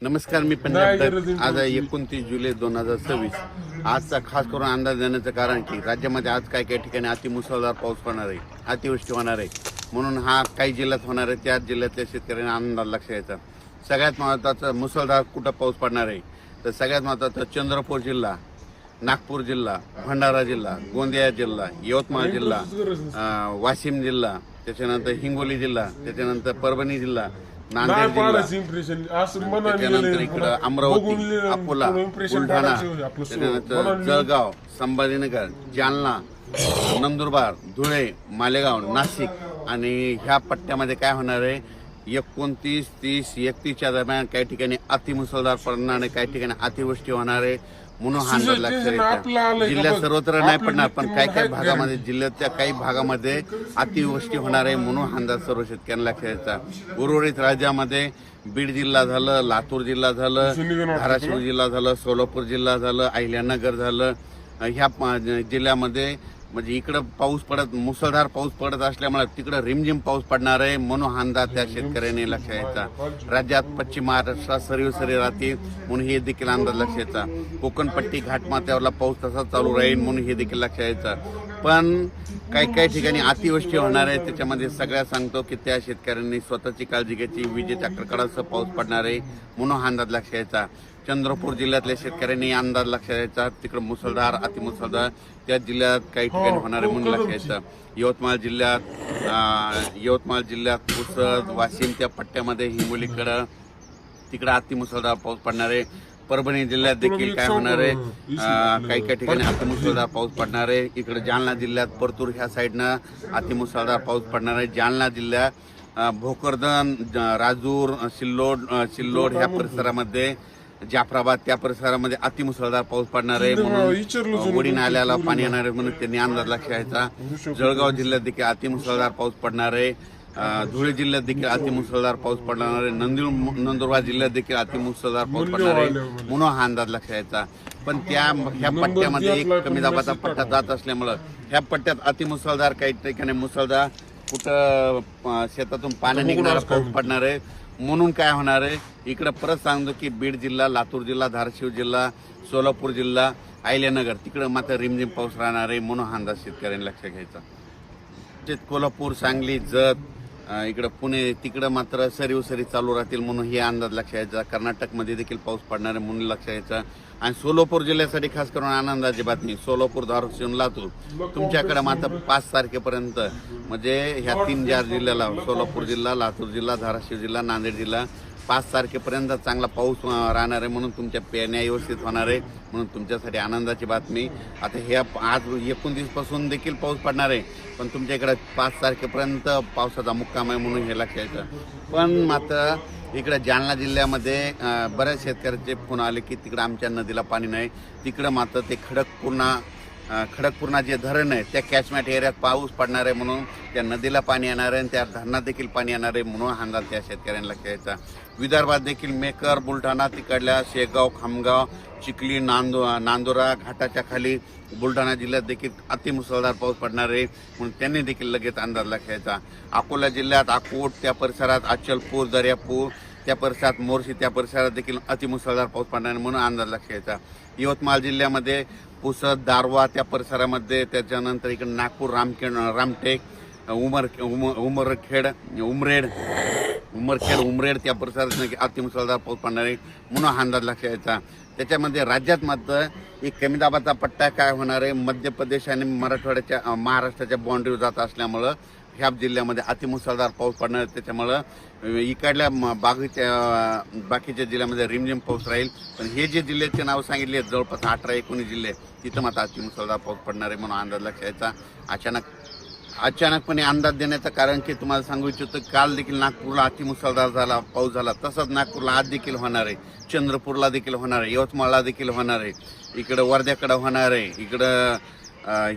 नमस्कार, मी पंजाब दत्त. आज आहे 29 जुलै 2026. आजचा खास करून अंदाज देण्याचं कारण की राज्यामध्ये आज काही काही ठिकाणी अतिमुसळधार पाऊस पडणार आहे, अतिवृष्टी होणार आहे. म्हणून हा काही जिल्ह्यात होणार आहे, त्याच जिल्ह्यातल्या शेतकऱ्यांना अंदाज लक्षात यायचा. सगळ्यात महत्त्वाचं मुसळधार कुठं पाऊस पडणार आहे तर सगळ्यात महत्त्वाचं चंद्रपूर जिल्हा, नागपूर जिल्हा, भंडारा जिल्हा, गोंदिया जिल्हा, यवतमाळ जिल्हा, वाशिम जिल्हा, त्याच्यानंतर हिंगोली जिल्हा, त्याच्यानंतर परभणी जिल्हा, नांदेड जिल्हा, त्याच्यानंतर इकडं अमरावती, अकोला, बुलढाणा, त्याच्यानंतर जळगाव, संभाजीनगर, जालना, नंदुरबार, धुळे, मालेगाव, नाशिक आणि ह्या पट्ट्यामध्ये काय होणार आहे 29, 30, 31च्या दरम्यान काही ठिकाणी अतिमुसळधार पडणार आहे, काही ठिकाणी अतिवृष्टी होणार आहे. म्हणून हा अंदाज लक्षात येतो. जिल्ह्यात सर्वत्र नाही पडणार, पण काही काही भागामध्ये, जिल्ह्याच्या काही भागामध्ये अतिवृष्टी होणार आहे. म्हणून हा अंदाज सर्व शेतकऱ्यांना लक्षात यायचा. उर्वरित राज्यामध्ये बीड जिल्हा झालं, लातूर जिल्हा झालं, धाराशिव जिल्हा झालं, सोलापूर जिल्हा झालं, अहिल्यानगर झालं, ह्या जिल्ह्यामध्ये म्हणजे इकडं पाऊस पडत, मुसळधार पाऊस पडत असल्यामुळे तिकडं रिमझिम पाऊस पडणार आहे. म्हणून हा अंदाज त्या शेतकऱ्यांनी लक्षात यायचा. राज्यात पश्चिम महाराष्ट्रात सरीवसरी राहतील म्हणून हे देखील अंदाज लक्षात यायचा. कोकणपट्टी घाटमाथ्यावरला पाऊस तसा चालू राहील म्हणून हे देखील लक्षात यायचं. पण काही काही ठिकाणी अतिवृष्टी होणार आहे. त्याच्यामध्ये सगळ्यात सांगतो की त्या शेतकऱ्यांनी स्वतःची काळजी घ्यायची. विजेच्या कडकडासह पाऊस पडणार आहे म्हणून हा अंदाज लक्षात यायचा. चंद्रपूर जिल्ह्यातल्या शेतकऱ्यांनी अंदाज लक्षात यायचा. तिकडे मुसळधार, अतिमुसळधार त्या जिल्ह्यात काही ठिकाणी होणार आहे म्हणून लक्षात यायचं. यवतमाळ जिल्ह्यात पुसद, वाशिम त्या पट्ट्यामध्ये हिंगोलीकडं तिकडे अतिमुसळधार पाऊस पडणार आहे. परभणी जिल्ह्यात देखील काय होणार आहे, काही काही ठिकाणी अतिमुसळधार पाऊस पडणार आहे. इकडे जालना जिल्ह्यात परतूर ह्या साईडनं अतिमुसळधार पाऊस पडणार आहे. जालना जिल्ह्यात भोकरदन, राजूर, सिल्लोड ह्या परिसरामध्ये, जाफराबाद त्या परिसरामध्ये अतिमुसळधार पाऊस पडणार आहे. म्हणून वडी नाल्याला पाणी येणार आहे म्हणून त्यांनी अंदाज लक्षात यायचा. जळगाव जिल्ह्यात देखील अतिमुसळधार पाऊस पडणार आहे. धुळे जिल्ह्यात देखील अतिमुसळधार पाऊस पडणार आहे. नंदुरबार जिल्ह्यात देखील अतिमुसळधार पाऊस पडणार आहे म्हणून हा अंदाज लक्षात यायचा. पण ह्या पट्ट्यामध्ये एक कमी दाबाचा पट्टा जात असल्यामुळं ह्या पट्ट्यात अतिमुसळधार, काही ठिकाणी मुसळधार, कुठं शेतातून पाणी निघणारा पाऊस पडणार आहे. म्हणून काय होणार आहे, इकडं परत सांगतो की बीड जिल्हा, लातूर जिल्हा, धाराशिव जिल्हा, सोलापूर जिल्हा, अहिल्यानगर तिकडं मात्र रिमझिम पाऊस राहणार आहे म्हणून हा अंदाज शेतकऱ्यांनी लक्षात घ्यायचा. कोल्हापूर, सांगली, जत, इकडं पुणे तिकडं मात्र सरी चालू राहतील म्हणून हे अंदाज लक्षात यायचा. कर्नाटकमध्ये देखील पाऊस पडणार आहे म्हणून लक्षात यायचा. आणि सोलापूर जिल्ह्यासाठी खास करून आनंदाची बातमी, सोलापूर, धाराशिव, लातूर तुमच्याकडे मात्र 5 तारखेपर्यंत म्हणजे ह्या 3-4 जिल्ह्याला, सोलापूर जिल्हा, लातूर जिल्हा, धाराशिव जिल्हा, नांदेड जिल्हा 5 तारखेपर्यंत चांगला पाऊस राहणार आहे. म्हणून तुमच्या पेरण्या व्यवस्थित होणार आहे म्हणून तुमच्यासाठी आनंदाची बातमी. आता हे आज 29 पासून देखील पाऊस पडणार आहे, पण तुमच्या इकडे 5 तारखेपर्यंत पावसाचा मुक्काम आहे म्हणून हे लक्षात यायचं. पण मात्र इकडे जालना जिल्ह्यामध्ये बऱ्याच शेतकऱ्याचे फोन आले की तिकडं आमच्या नदीला पाणी नाही. तिकडं मात्र ते खडकपूर्णा जे धरण आहे त्या कॅचमेंट एरियात पाऊस पडणार आहे म्हणून त्या नदीला पाणी येणार आहे आणि त्या धरणात देखील पाणी येणार आहे म्हणून हा अंदाज त्या शेतकऱ्यांना लक्षात यायचा. विदर्भात देखील मेकर, बुलढाणा तिकडल्या शेगाव, खामगाव, चिखली, नांदुरा घाटाच्या खाली बुलढाणा जिल्ह्यात देखील अतिमुसळधार पाऊस पडणार आहे म्हणून त्यांनी देखील लगेच अंदाज लक्षात यायचा. अकोला जिल्ह्यात अकोट त्या परिसरात, अचलपूर, दर्यापूर त्या परिसरात, मोर्शी त्या परिसरात देखील अतिमुसळधार पाऊस पडणार आहे म्हणून अंदाज लक्षात यायचा. यवतमाळ जिल्ह्यामध्ये पुसद, दारवा त्या परिसरामध्ये, त्याच्यानंतर इकडे नागपूर, रामटेक, उमरेड त्या परिसरात अतिमुसळधार पाऊस पडणार आहे म्हणून हा अंदाज लक्षात यायचा. त्याच्यामध्ये राज्यात मात्र एक कमी दाबाचा पट्टा काय होणार आहे, मध्य प्रदेश आणि महाराष्ट्राच्या बाँड्रीवर जात असल्यामुळं ह्या जिल्ह्यामध्ये अतिमुसळधार पाऊस पडणार आहे. त्याच्यामुळं इकडल्या बाकीच्या जिल्ह्यामध्ये रिमझिम पाऊस राहील. पण हे जे जिल्ह्याचे नाव सांगितले जवळपास 18-19 जिल्हे तिथं मात्र अतिमुसळधार पाऊस पडणार आहे म्हणून अंदाज लक्षात यायचा. अचानकपणे अंदाज देण्याचं कारण की तुम्हाला सांगू इच्छितो, काल देखील नागपूरला अतिमुसळधार पाऊस झाला. तसंच नागपूरला आज देखील होणार आहे, चंद्रपूरला देखील होणार आहे, यवतमाळला देखील होणार आहे, इकडं वर्ध्याकडं होणार आहे, इकडं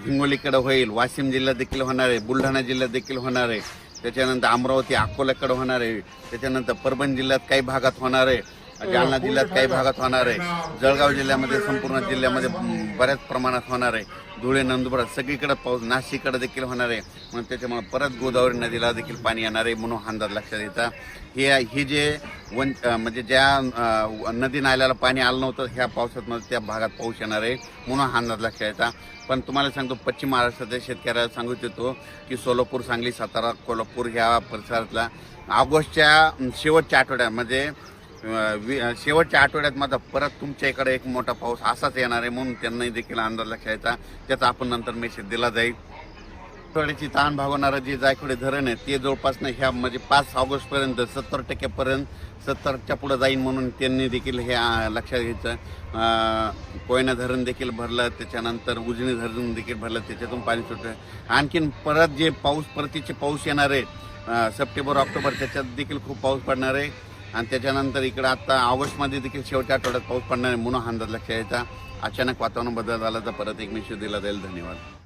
हिंगोलीकडे होईल, वाशिम जिल्ह्यात देखील होणार आहे, बुलढाणा जिल्ह्यात देखील होणार आहे, त्याच्यानंतर अमरावती, अकोल्याकडे होणार आहे, त्याच्यानंतर परभणी जिल्ह्यात काही भागात होणार आहे, जालना जिल्ह्यात काही भागात होणार आहे, जळगाव जिल्ह्यामध्ये, संपूर्ण जिल्ह्यामध्ये बऱ्याच प्रमाणात होणार आहे. धुळे नंदुरबार सगळीकडे पाऊस, नाशिककडे देखील होणार आहे. म्हणून त्याच्यामुळे परत गोदावरी नदीला देखील पाणी येणार आहे म्हणून अंदाज लक्षात येतात. हे जे म्हणजे ज्या नदी नाल्याला पाणी आलं नव्हतं ह्या पावसात त्या भागात पाऊस येणार आहे म्हणून अंदाज लक्षात येतात. पण तुम्हाला सांगतो पश्चिम महाराष्ट्राच्या शेतकऱ्याला सांगू इच्छितो की सोलापूर, सांगली, सातारा, कोल्हापूर ह्या परिसरातला ऑगस्टच्या शेवटच्या आठवड्यात म्हणजे शेवटच्या आठवड्यात माझा परत तुमच्या इकडे एक मोठा पाऊस असाच येणार आहे म्हणून त्यांनाही देखील अंदाज लक्षात येतात. त्याचा आपण नंतर मेसेज दिला जाईल. आठवड्याची ताण भागवणारं जे जायकवाडी धरण आहे ते जवळपास ह्या म्हणजे 5 ऑगस्टपर्यंत 70% 70च्या पुढे जाईल म्हणून त्यांनी देखील हे लक्षात घ्यायचं. कोयना धरण देखील भरलं, त्याच्यानंतर उजनी धरण देखील भरलं, त्याच्यातून पाणी सुटलं. आणखीन परत जे परतीचे पाऊस येणार आहे सप्टेंबर ऑक्टोबर त्याच्यात देखील खूप पाऊस पडणार आहे. आणि त्याच्यानंतर इकडं आता ऑगस्टमध्ये देखील शेवटच्या आठवड्यात पाऊस पडणार आहे म्हणून अंदाज लक्षात यायचा. अचानक वातावरण बदल झाला तर परत एक मेसेज दिला जाईल. धन्यवाद.